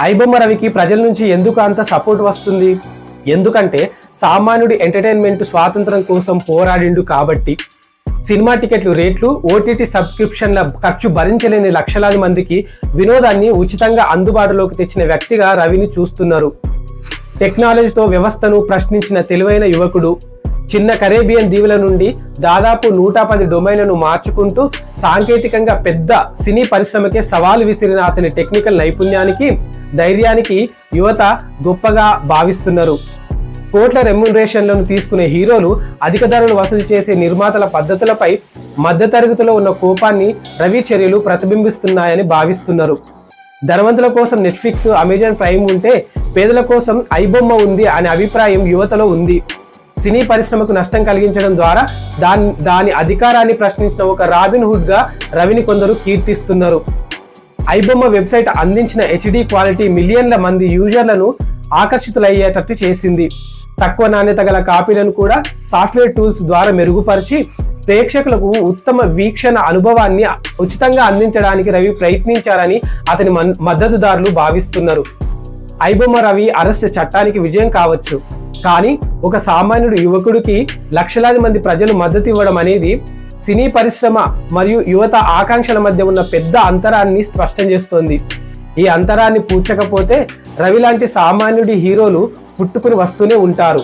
ఐబొమ్మ రవికి ప్రజల నుంచి ఎందుకు అంత సపోర్ట్ వస్తుంది? ఎందుకంటే సామాన్యుడి ఎంటర్టైన్మెంట్ స్వాతంత్రం కోసం పోరాడిండు కాబట్టి. సినిమా టికెట్లు రేట్లు, ఓటీటీ సబ్స్క్రిప్షన్ల ఖర్చు భరించలేని లక్షలాది మందికి వినోదాన్ని ఉచితంగా అందుబాటులోకి తెచ్చిన వ్యక్తిగా రవిని చూస్తున్నారు. టెక్నాలజీతో వ్యవస్థను ప్రశ్నించిన తెలివైన యువకుడు. చిన్న కరేబియన్ దీవుల నుండి దాదాపు 110 డొమైన్లను మార్చుకుంటూ సాంకేతికంగా పెద్ద సినీ పరిశ్రమకే సవాలు విసిరిన అతని టెక్నికల్ నైపుణ్యానికి, ధైర్యానికి యువత గొప్పగా భావిస్తున్నారు. కోట్ల రెమ్యునరేషన్లను తీసుకునే హీరోలు, అధిక ధరలు వసూలు చేసే నిర్మాతల పద్ధతులపై మధ్యతరగతిలో ఉన్న కోపాన్ని రవి చర్యలు ప్రతిబింబిస్తున్నాయని భావిస్తున్నారు. ధనవంతుల కోసం నెట్ఫ్లిక్స్, అమెజాన్ ప్రైమ్ ఉంటే పేదల కోసం ఐబొమ్మ ఉంది అనే అభిప్రాయం యువతలో ఉంది. సినీ పరిశ్రమకు నష్టం కలిగించడం ద్వారా దాని అధికారాన్ని ప్రశ్నించిన ఒక రాబిన్ హుడ్ గా రవిని కొందరు కీర్తిస్తున్నారు. ఐబొమ్మ వెబ్సైట్ అందించిన హెచ్డి క్వాలిటీ మిలియన్ల మంది యూజర్లను ఆకర్షితులయ్యేటట్టు చేసింది. తక్కువ నాణ్యత గల కాపీలను కూడా సాఫ్ట్వేర్ టూల్స్ ద్వారా మెరుగుపరిచి ప్రేక్షకులకు ఉత్తమ వీక్షణ అనుభవాన్ని ఉచితంగా అందించడానికి రవి ప్రయత్నించారని అతని మద్దతుదారులు భావిస్తున్నారు. ఐబొమ్మ రవి అరెస్ట్ చట్టానికి విజయం కావచ్చు, కానీ ఒక సామాన్యుడు యువకుడికి లక్షలాది మంది ప్రజలు మద్దతు ఇవ్వడం అనేది సినీ పరిశ్రమ మరియు యువత ఆకాంక్షల మధ్య ఉన్న పెద్ద అంతరాన్ని స్పష్టం చేస్తోంది. ఈ అంతరాన్ని పూడ్చకపోతే రవి లాంటి సామాన్యుడి హీరోలు పుట్టుకుని వస్తూనే ఉంటారు.